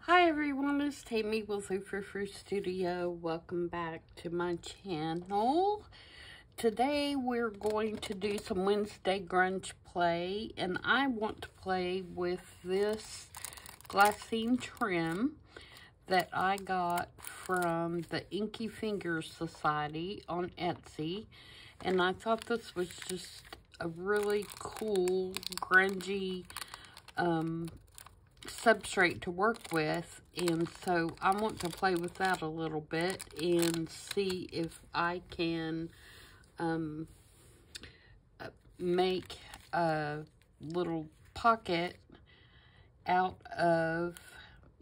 Hi everyone, it's Tammy with the Frou-frou Studio. Welcome back to my channel. Today we're going to do some Wednesday grunge play, and I want to play with this glassine trim that I got from the Inky Fingers Society on Etsy, and I thought this was just a really cool grungy substrate to work with, and so I want to play with that a little bit and see if I can make a little pocket out of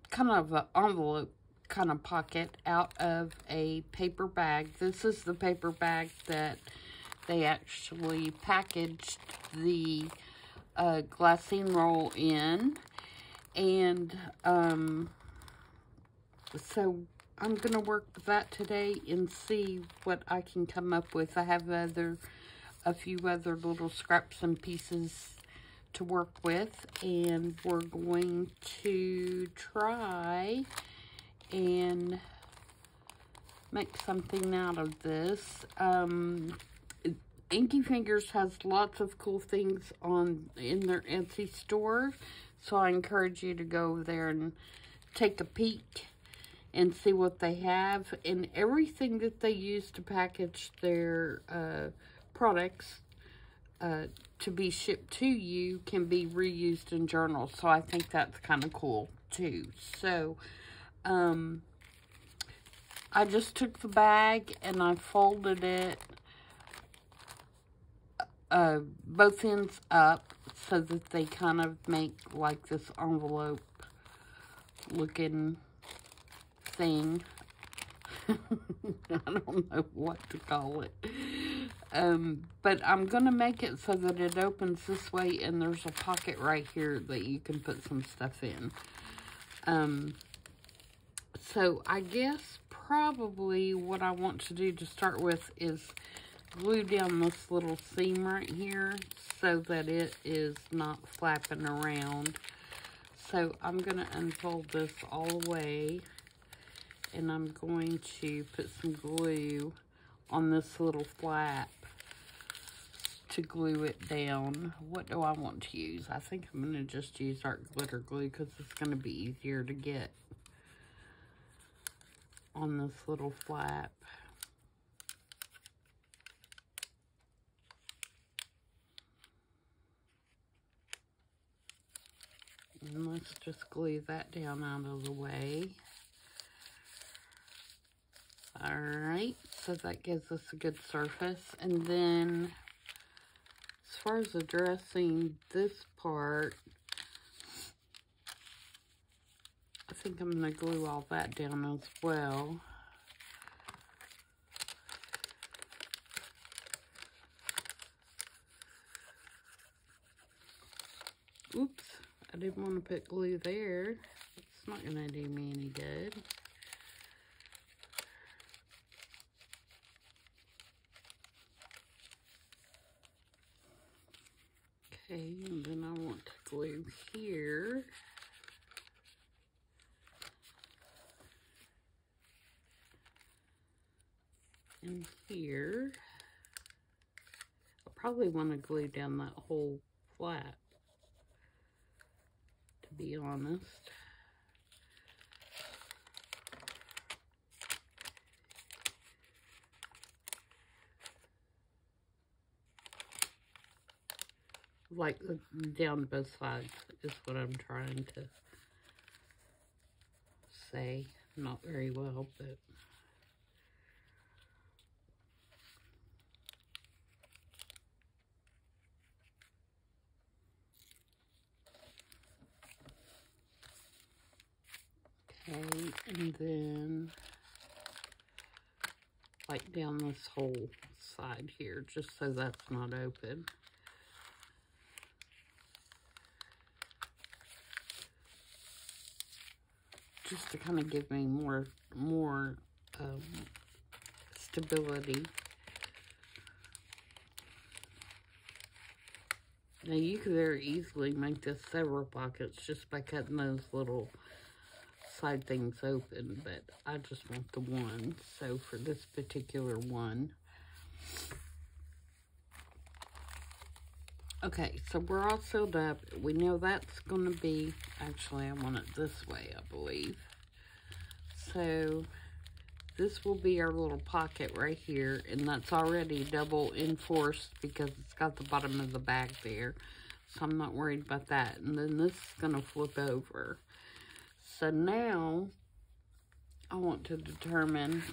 kind of an envelope kind of pocket out of a paper bag. This is the paper bag that they actually packaged the glassine roll in. And so I'm going to work with that today and see what I can come up with. I have a few other little scraps and pieces to work with, and we're going to try and make something out of this. Inky Fingers has lots of cool things in their Etsy store. So I encourage you to go over there and take a peek and see what they have. And everything that they use to package their products to be shipped to you can be reused in journals. So I think that's kind of cool too. So I just took the bag and I folded it both ends up so that they kind of make like this envelope looking thing. I don't know what to call it. But I'm going to make it so that it opens this way and there's a pocket right here that you can put some stuff in. So I guess probably what I want to do to start with is glue down this little seam right here so that it is not flapping around. So I'm going to unfold this all the way, and I'm going to put some glue on this little flap to glue it down. What do I want to use? I think I'm going to just use art glitter glue because it's going to be easier to get on this little flap. And let's just glue that down out of the way. Alright, so that gives us a good surface. And then, as far as addressing this part, I think I'm going to glue all that down as well. Oops. I didn't want to put glue there. It's not going to do me any good. Okay, and then I want to glue here. And here. I probably want to glue down that whole flap, to be honest. Like down both sides is what I'm trying to say. Not very well, but okay, and then like down this whole side here, just so that's not open. Just to kind of give me more stability. Now you could very easily make this several pockets just by cutting those little side things open, but I just want the one. So for this particular one. Okay, so we're all sealed up. We know that's going to be, actually I want it this way, I believe. So this will be our little pocket right here, and that's already double enforced because it's got the bottom of the bag there. So I'm not worried about that. And then this is going to flip over. So now I want to determine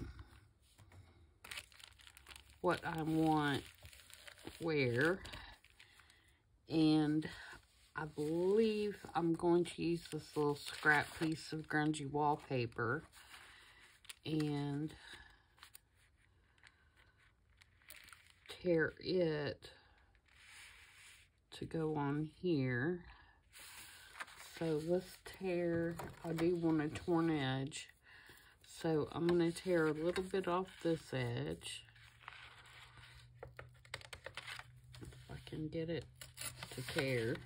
what I want where. And I believe I'm going to use this little scrap piece of grungy wallpaper and tear it to go on here. So let's tear, I do want a torn edge. So I'm going to tear a little bit off this edge. If I can get it to tear.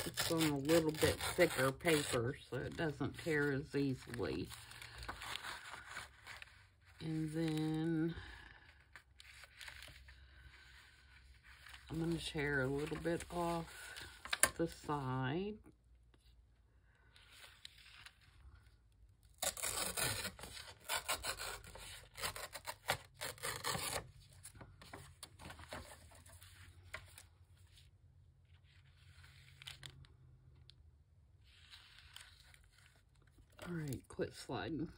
It's on a little bit thicker paper so it doesn't tear as easily. And then I'm going to tear a little bit off the side. All right, quit sliding.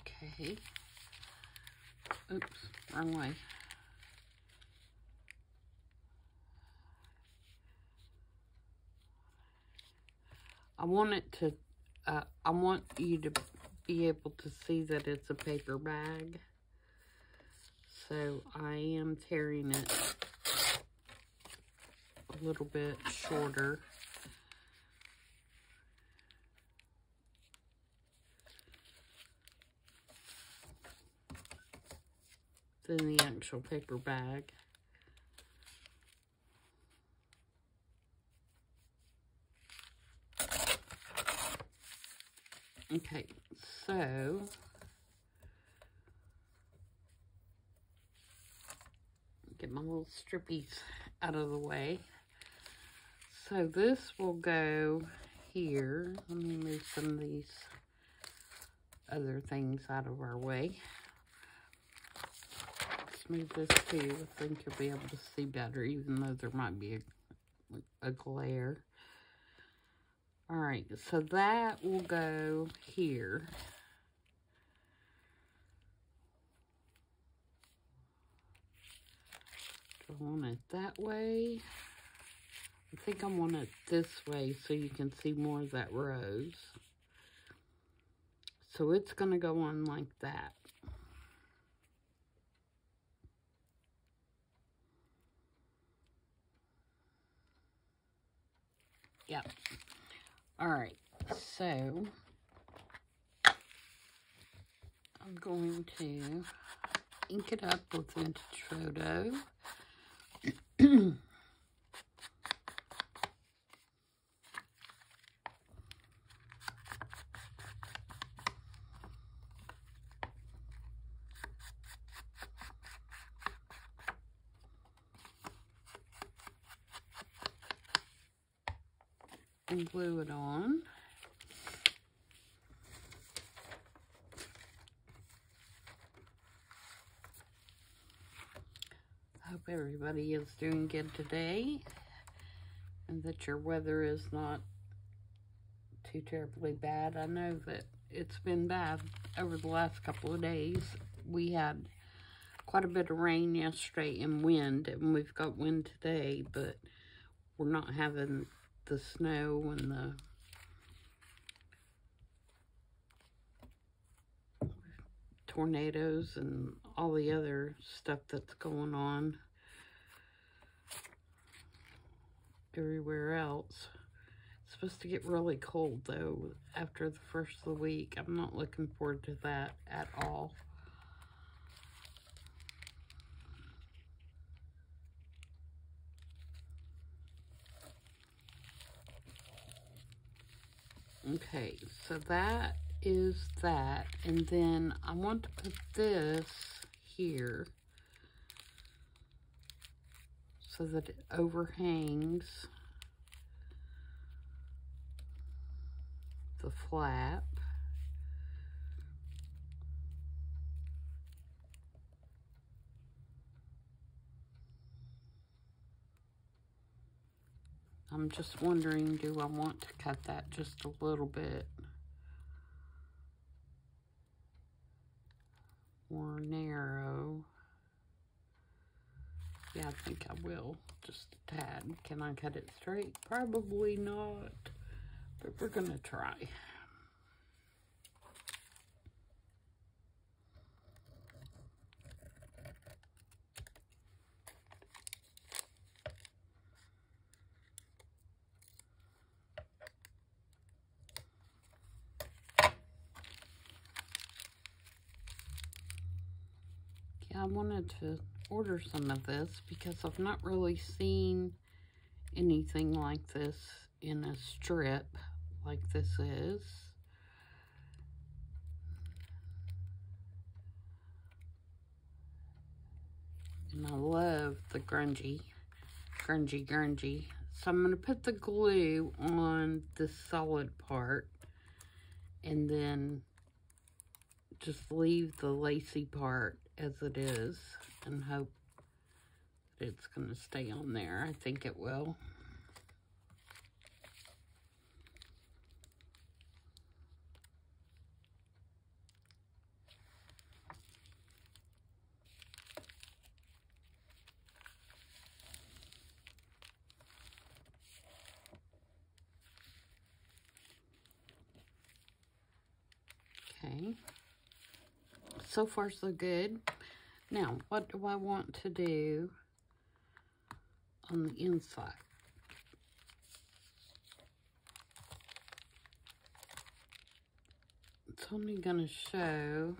Okay. Oops, wrong way. I want it to, I want you to be able to see that it's a paper bag. So I am tearing it a little bit shorter. Than the actual paper bag. Okay, so get my little strippies out of the way. So this will go here. Let me move some of these other things out of our way. Let's move this too. I think you'll be able to see better, even though there might be a glare. All right, so that will go here. Do I want it that way? I think I want it this way so you can see more of that rose. So it's going to go on like that. Yep. All right, so I'm going to ink it up with Vintage Photo. And glue it on. I hope everybody is doing good today and that your weather is not too terribly bad. I know that it's been bad over the last couple of days. We had quite a bit of rain yesterday and wind, and we've got wind today, but we're not having the snow and the tornadoes and all the other stuff that's going on everywhere else. It's supposed to get really cold though after the first of the week. I'm not looking forward to that at all. Okay, so that is that. And then I want to put this here so that it overhangs the flap. I'm just wondering, do I want to cut that just a little bit more narrow? Yeah, I think I will, just a tad. Can I cut it straight? Probably not, but we're gonna try. I wanted to order some of this because I've not really seen anything like this in a strip like this is. And I love the grungy. So I'm going to put the glue on this solid part and then just leave the lacy part as it is and hope that it's going to stay on there. I think it will. Okay. So far, so good. Now, what do I want to do on the inside? It's only going to show,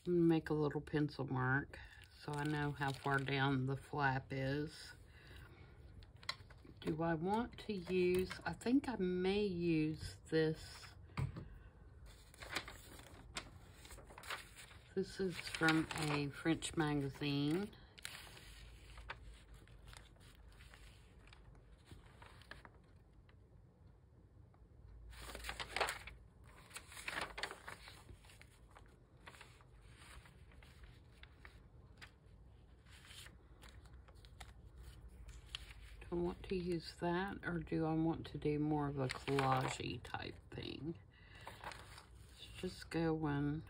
I'm going to make a little pencil mark so I know how far down the flap is. Do I want to use, I think I may use this. This is from a French magazine. Do I want to use that, or do I want to do more of a collage-y type thing? Let's just go in.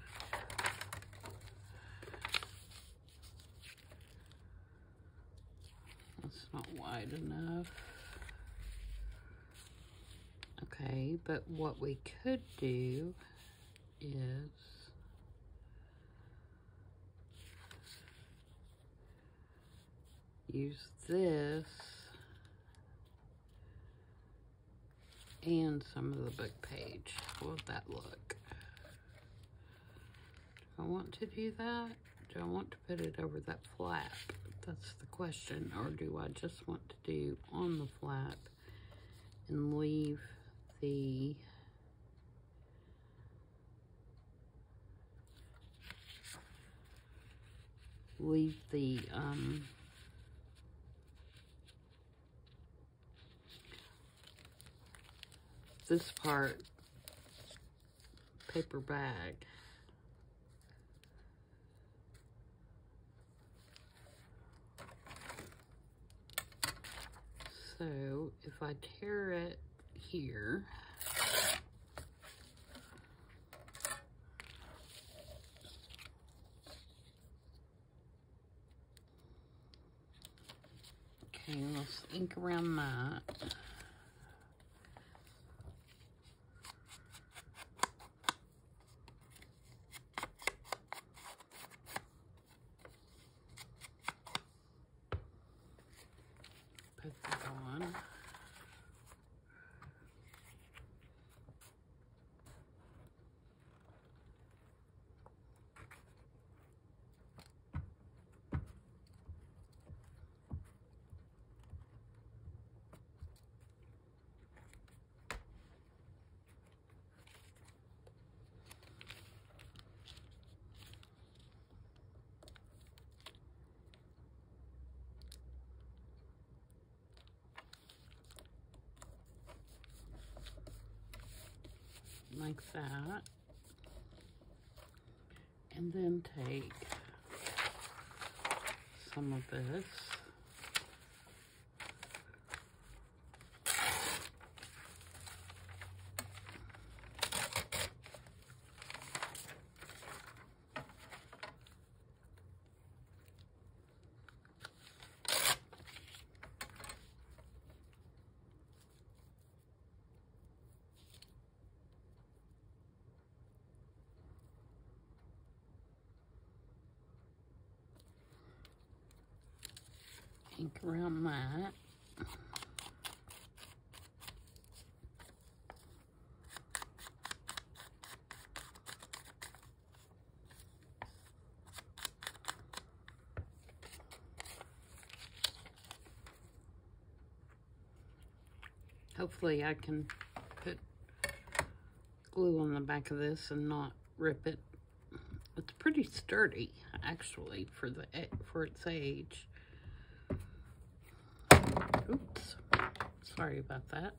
That's not wide enough. Okay, but what we could do is use this and some of the book page. How would that look? Do I want to do that? Do I want to put it over that flap? That's the question. Or do I just want to do on the flap and leave the this part paper bag? So if I tear it here, okay, let's ink around that. Put that on. like that. And then take some of this. Ink around that. Hopefully I can put glue on the back of this and not rip it. It's pretty sturdy, actually, for its age. Oops, sorry about that.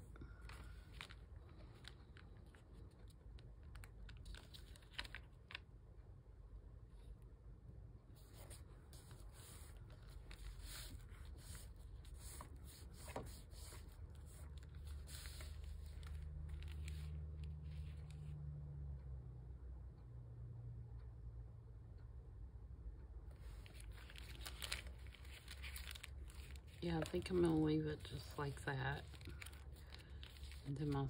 Yeah, I think I'm gonna leave it just like that. And then my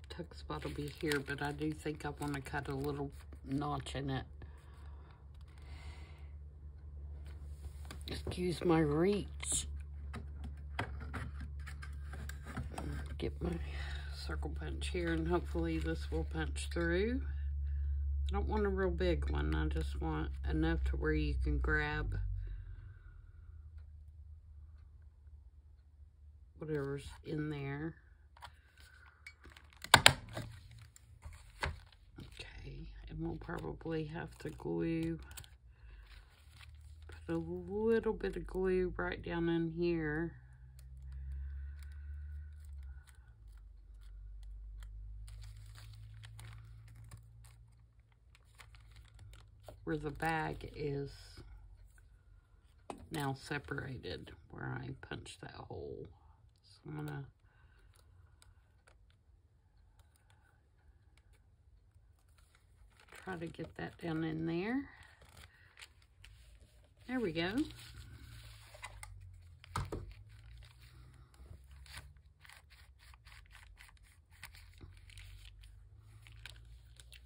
tuck spot will be here, but I do think I want to cut a little notch in it. Excuse my reach. Get my circle punch here, and hopefully this will punch through. I don't want a real big one. I just want enough to where you can grab whatever's in there. Okay, and we'll probably have to glue, put a little bit of glue right down in here. Where the bag is now separated, where I punched that hole. So I'm gonna try to get that down in there. There we go.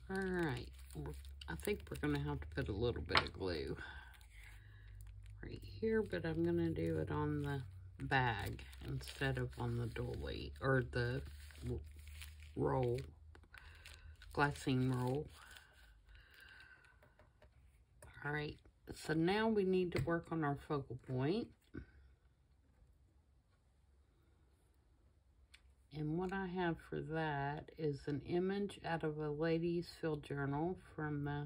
All right, I think we're gonna have to put a little bit of glue right here, but I'm gonna do it on the bag instead of on the dolly, or the roll, glassine roll. All right, so now we need to work on our focal point. And what I have for that is an image out of a lady's field journal from, I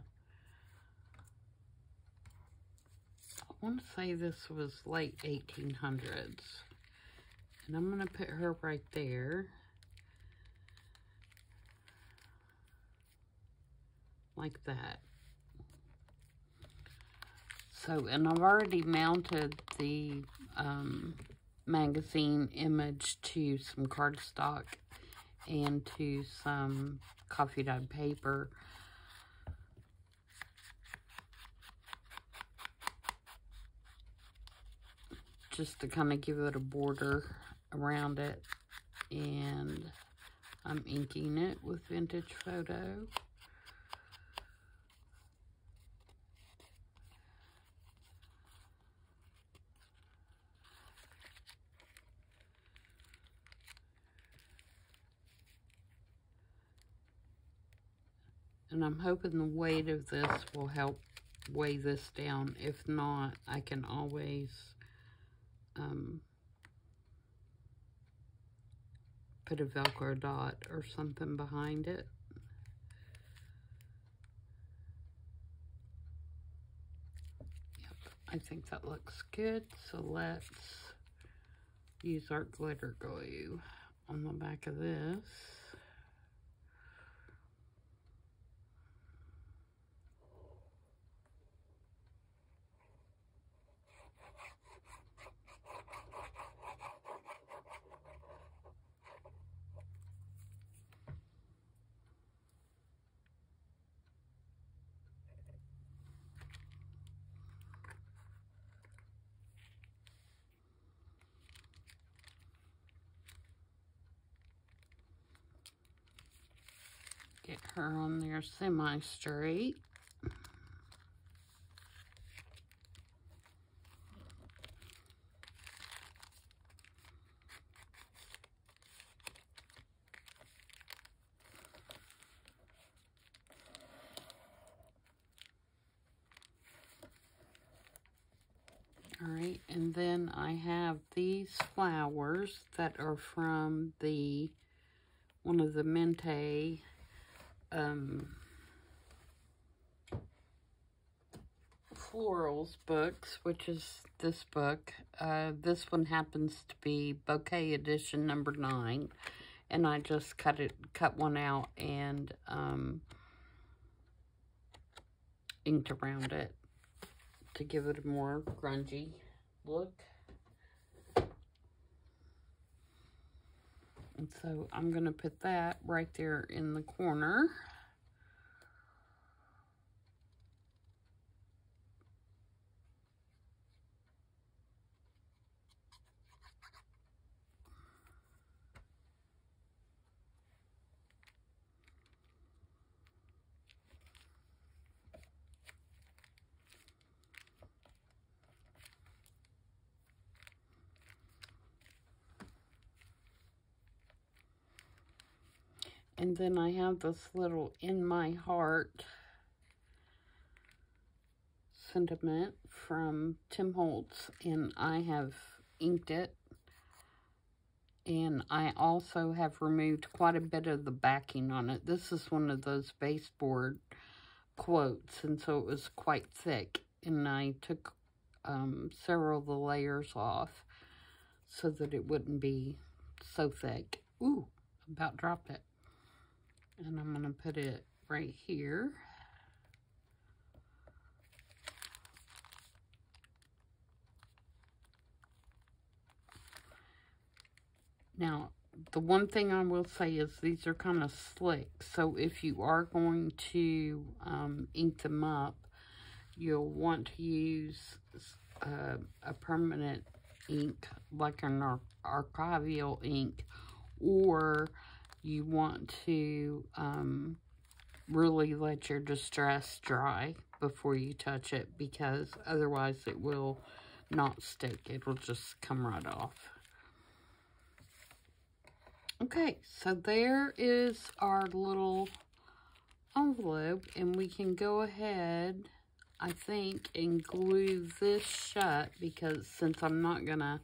want to say this was late 1800s. And I'm going to put her right there. Like that. So, and I've already mounted the magazine image to some cardstock and to some coffee dyed paper. Just to kind of give it a border around it. And I'm inking it with Vintage Photo. And I'm hoping the weight of this will help weigh this down. If not, I can always put a Velcro dot or something behind it. Yep, I think that looks good. So let's use our glitter glue on the back of this. Get her on there semi-straight. All right, and then I have these flowers that are from one of the Mente florals books, which is this book. This one happens to be Bouquet Edition number 9, and I just cut one out and inked around it to give it a more grungy look. And so I'm going to put that right there in the corner. And then I have this little In My Heart sentiment from Tim Holtz, and I have inked it. And I also have removed quite a bit of the backing on it. This is one of those baseboard quotes, and so it was quite thick. And I took several of the layers off so that it wouldn't be so thick. Ooh, about dropped it. And I'm going to put it right here. Now, the one thing I will say is these are kind of slick. So if you are going to ink them up, you'll want to use a permanent ink, like an archival ink, or you want to really let your distress dry before you touch it, because otherwise it will not stick. It will just come right off. Okay, so there is our little envelope, and we can go ahead, I think, and glue this shut, because since I'm not gonna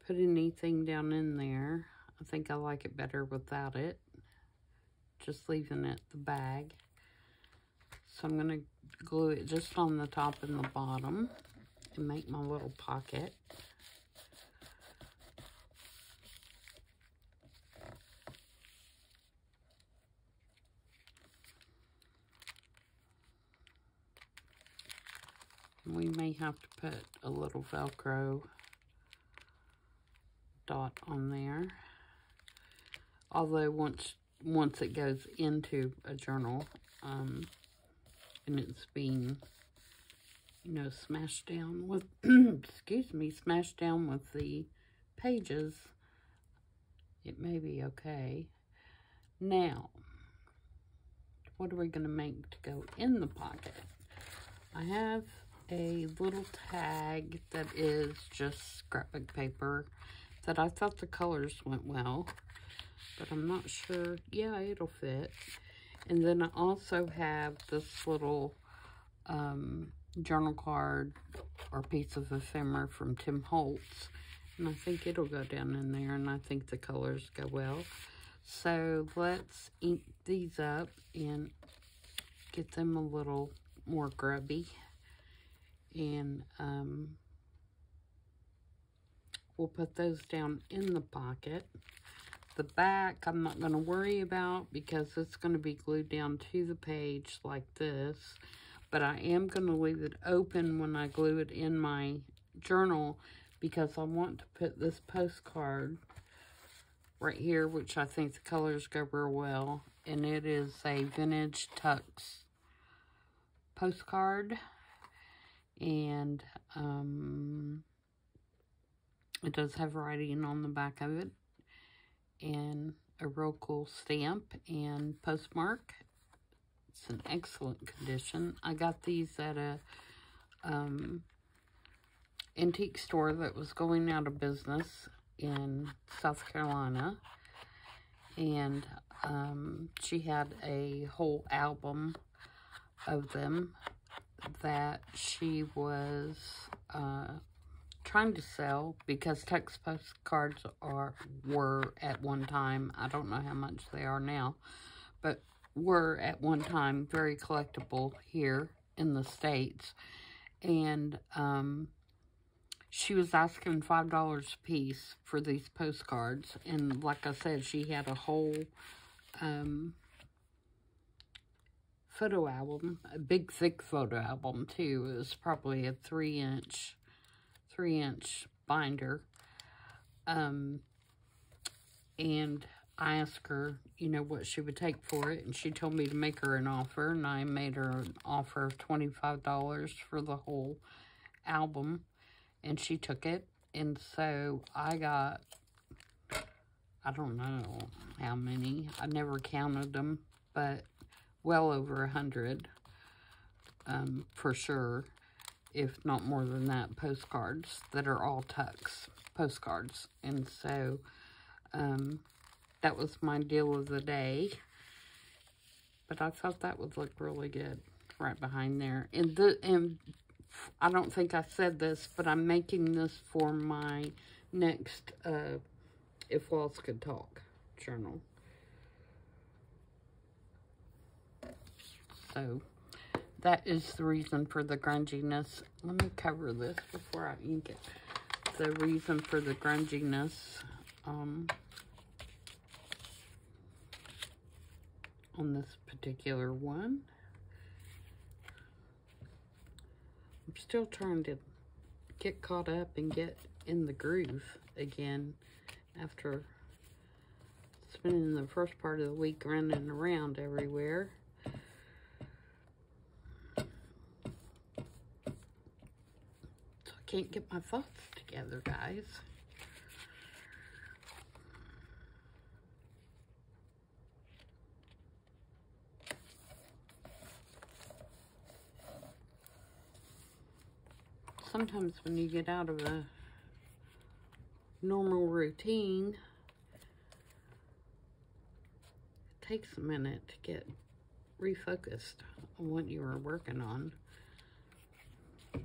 put anything down in there, I think I like it better without it, just leaving it the bag. So I'm gonna glue it just on the top and the bottom and make my little pocket. We may have to put a little Velcro dot on there. Although once it goes into a journal, and it's being, you know, smashed down with, excuse me, smashed down with the pages, it may be okay. Now, what are we going to make to go in the pocket? I have a little tag that is just scrapbook paper that I thought the colors went well, but I'm not sure. Yeah, it'll fit. And then I also have this little journal card or piece of ephemera from Tim Holtz, and I think it'll go down in there, and I think the colors go well. So let's ink these up and get them a little more grubby. And we'll put those down in the pocket. The back I'm not going to worry about because it's going to be glued down to the page like this. But I am going to leave it open when I glue it in my journal, because I want to put this postcard right here, which I think the colors go real well. And it is a Vintage Tux postcard. And it does have writing on the back of it. And a real cool stamp and postmark. It's in excellent condition. I got these at a antique store that was going out of business in South Carolina. And she had a whole album of them that she was trying to sell because text postcards were at one time, I don't know how much they are now, but were at one time very collectible here in the States. And she was asking $5 a piece for these postcards. And like I said, she had a whole photo album, a big thick photo album too. It was probably a 3-inch binder. And I asked her, you know, what she would take for it, and she told me to make her an offer, and I made her an offer of $25 for the whole album, and she took it. And so I got, I don't know how many, I never counted them, but well over 100 for sure, if not more than that, postcards that are all Tucks postcards. And so that was my deal of the day. But I thought that would look really good right behind there. And I don't think I said this, but I'm making this for my next If Walls Could Talk journal. So that is the reason for the grunginess. Let me cover this before I ink it. The reason for the grunginess on this particular one. I'm still trying to get caught up and get in the groove again after spending the first part of the week running around everywhere. So I can't get my thoughts together, guys. Sometimes when you get out of a normal routine, it takes a minute to get refocused on what you were working on. Are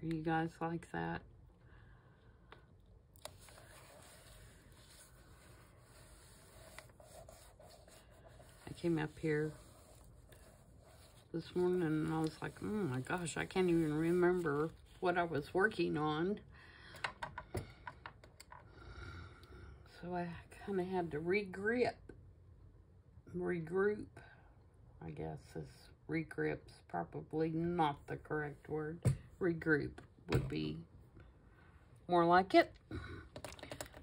you guys like that? I came up here this morning and I was like, oh my gosh, I can't even remember what I was working on. So I kind of had to regroup, I guess is regrip's probably not the correct word. Regroup would be more like it.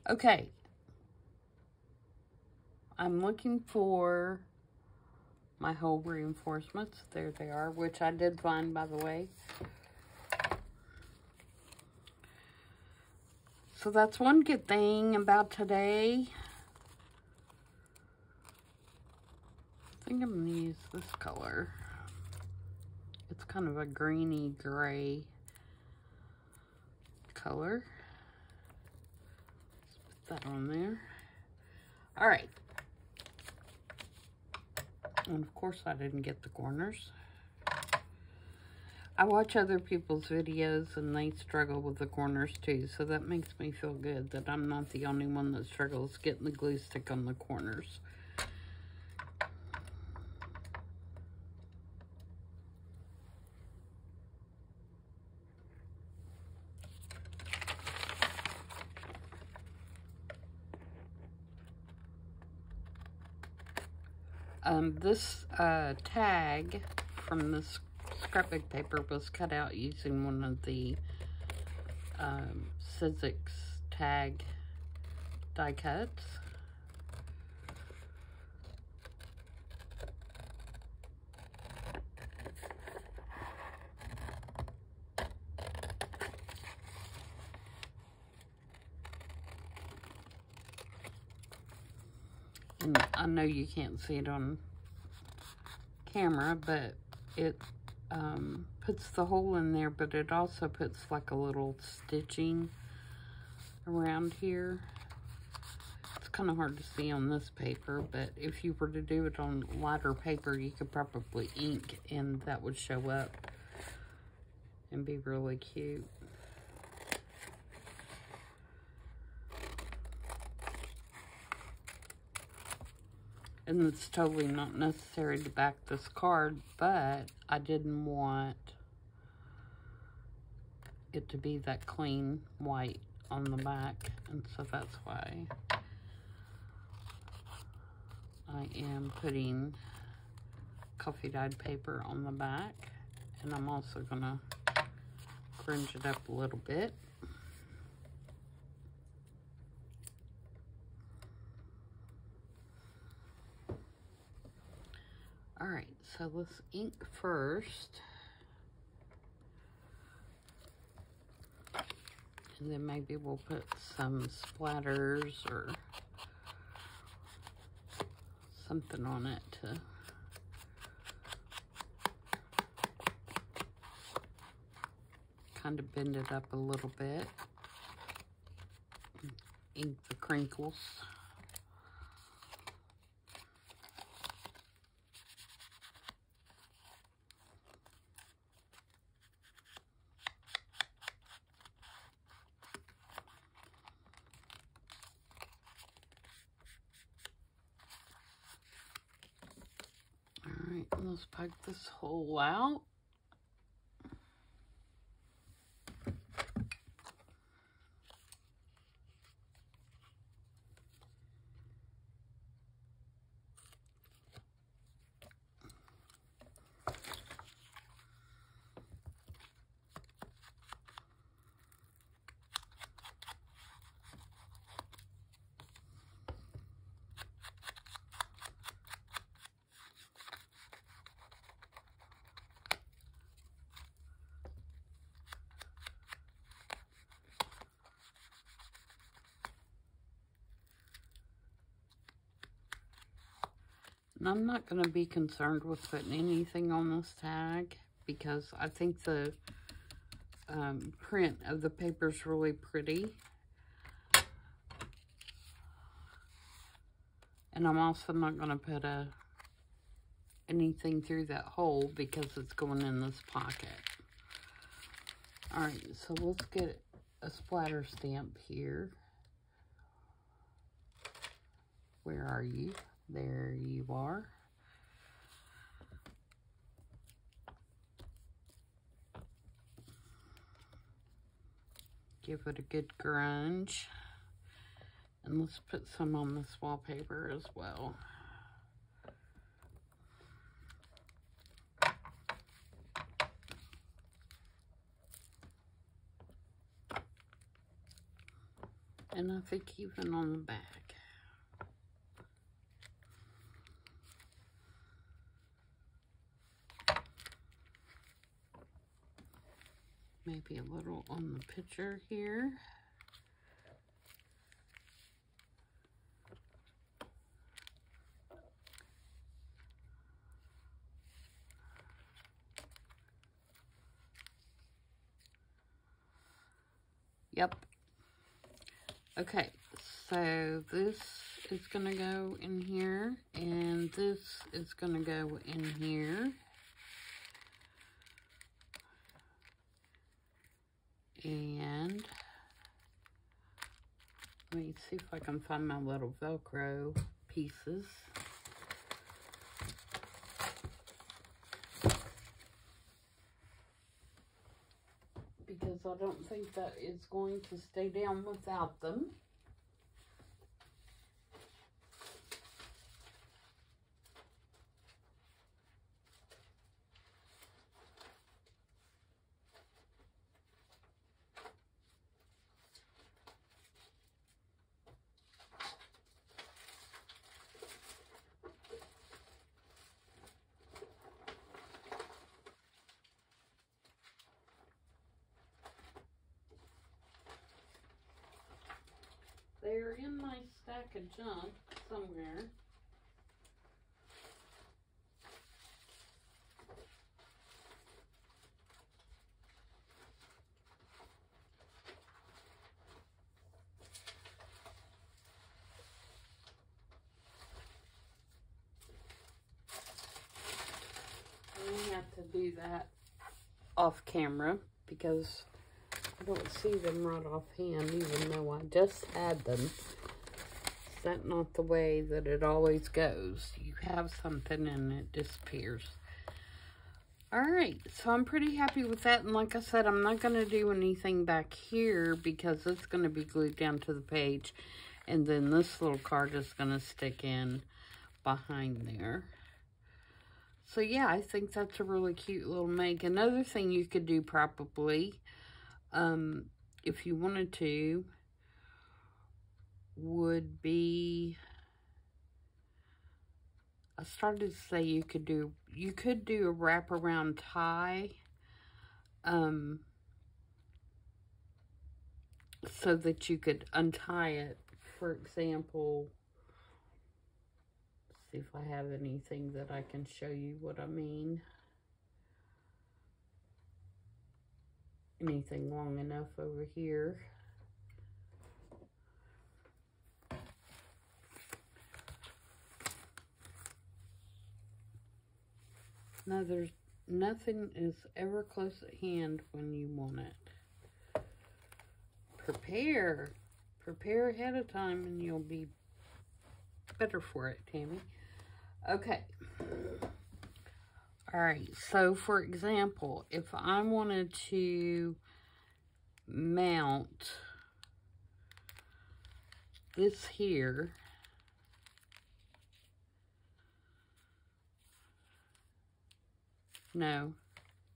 Okay. I'm looking for my hole reinforcements. There they are, which I did find, by the way. So that's one good thing about today. I think I'm going to use this color. It's kind of a greeny gray color. Let's put that on there. All right. And of course I didn't get the corners. I watch other people's videos and they struggle with the corners too, so that makes me feel good that I'm not the only one that struggles getting the glue stick on the corners. This tag from this scrapbook paper was cut out using one of the Sizzix tag die cuts. And I know you can't see it on camera, but it puts the hole in there, but it also puts like a little stitching around here. It's kind of hard to see on this paper, but if you were to do it on lighter paper, you could probably ink and that would show up and be really cute. And it's totally not necessary to back this card, but I didn't want it to be that clean white on the back, and so that's why I am putting coffee dyed paper on the back. And I'm also gonna grunge it up a little bit. All right, so let's ink first. And then maybe we'll put some splatters or something on it to kind of bend it up a little bit. Ink the crinkles. Alright, let's poke this hole out. And I'm not going to be concerned with putting anything on this tag because I think the print of the paper is really pretty. And I'm also not going to put anything through that hole because it's going in this pocket. Alright, so let's get a splatter stamp here. Where are you? There you are. Give it a good grunge. And let's put some on this wallpaper as well. And I think even on the back. Maybe a little on the picture here. Yep. Okay, so this is gonna go in here, and this is gonna go in here. And let me see if I can find my little Velcro pieces. Because I don't think that is going to stay down without them. They're in my stack of junk somewhere. off camera because I don't see them right offhand, even though I just had them. Is that not the way that it always goes? You have something and it disappears. Alright, so I'm pretty happy with that. And like I said, I'm not going to do anything back here because it's going to be glued down to the page. And then this little card is going to stick in behind there. So yeah, I think that's a really cute little make. Another thing you could do probably, if you wanted to, would be, I started to say you could do a wraparound tie, so that you could untie it. For example, let's see if I have anything that I can show you what I mean. Anything long enough over here. Now, there's nothing is ever close at hand when you want it. Prepare ahead of time and you'll be better for it, Tammy. Okay. All right, so for example, if I wanted to mount this here, no,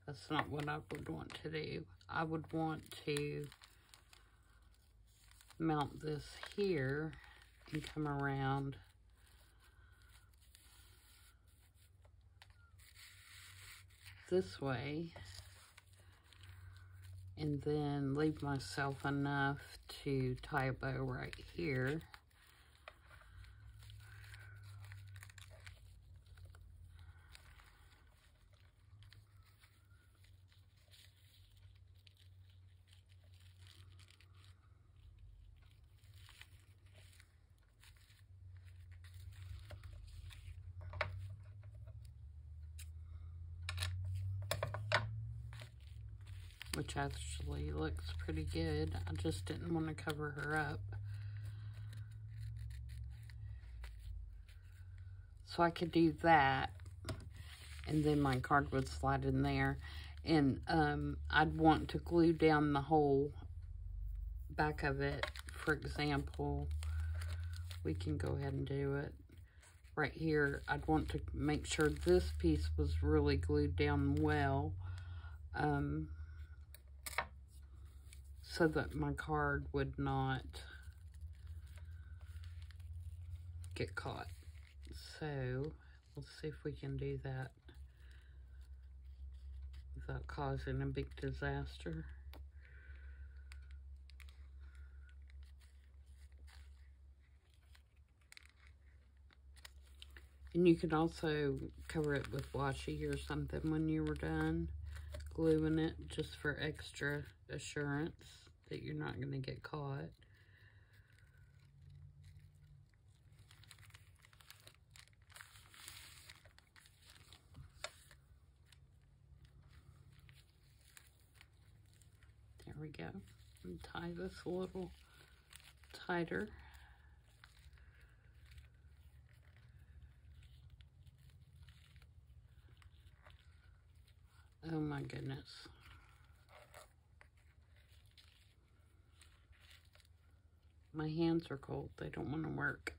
that's not what I would want to do. I would want to mount this here and come around this way and then leave myself enough to tie a bow right here. Which actually looks pretty good. I just didn't want to cover her up. So I could do that. And then my card would slide in there. And I'd want to glue down the whole back of it. For example, we can go ahead and do it. Right here, I'd want to make sure this piece was really glued down well. So that my card would not get caught. So, let's see if we can do that without causing a big disaster. And you could also cover it with washi or something when you were done gluing it, just for extra assurance that you're not going to get caught. There we go. And tie this a little tighter. Oh my goodness. My hands are cold. They don't want to work.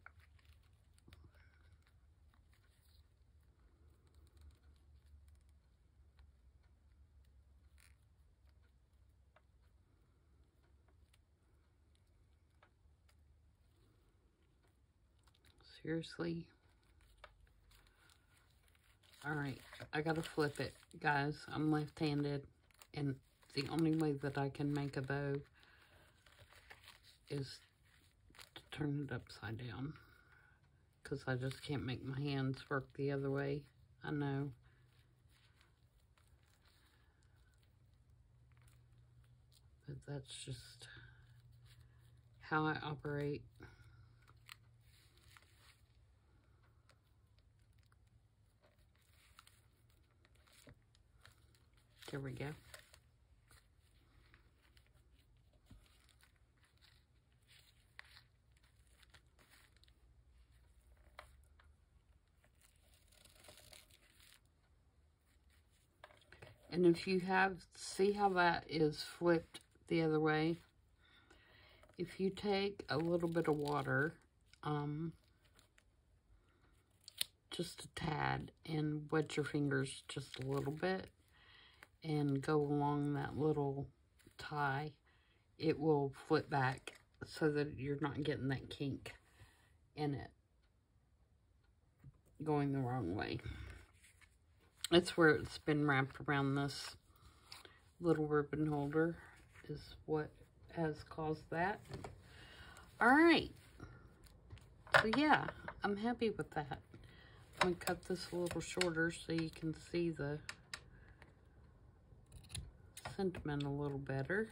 Seriously? Alright, I gotta flip it, guys. I'm left-handed, and the only way that I can make a bow is to turn it upside down, because I just can't make my hands work the other way. I know. But that's just how I operate. There we go. And if you see how that is flipped the other way? If you take a little bit of water, just a tad, and wet your fingers just a little bit, and go along that little tie, it will flip back so that you're not getting that kink in it going the wrong way. That's where it's been wrapped around this little ribbon holder is what has caused that. Alright, so yeah, I'm happy with that. I'm going to cut this a little shorter so you can see the sentiment a little better.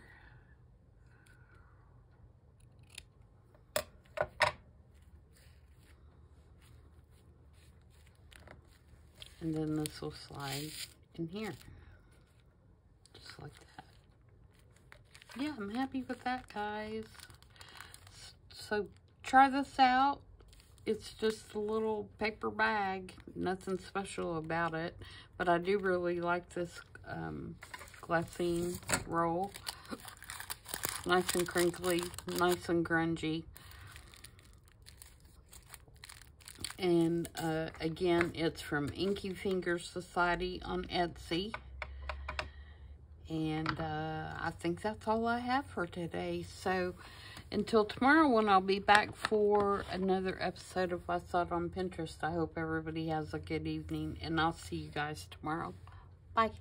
And then this will slide in here, just like that. Yeah, I'm happy with that, guys. So try this out. It's just a little paper bag, nothing special about it, but I do really like this glassine roll. Nice and crinkly, nice and grungy. And again, it's from Inky Fingers Society on Etsy. And I think that's all I have for today. So until tomorrow, when I'll be back for another episode of I Saw It on Pinterest, I hope everybody has a good evening. And I'll see you guys tomorrow. Bye.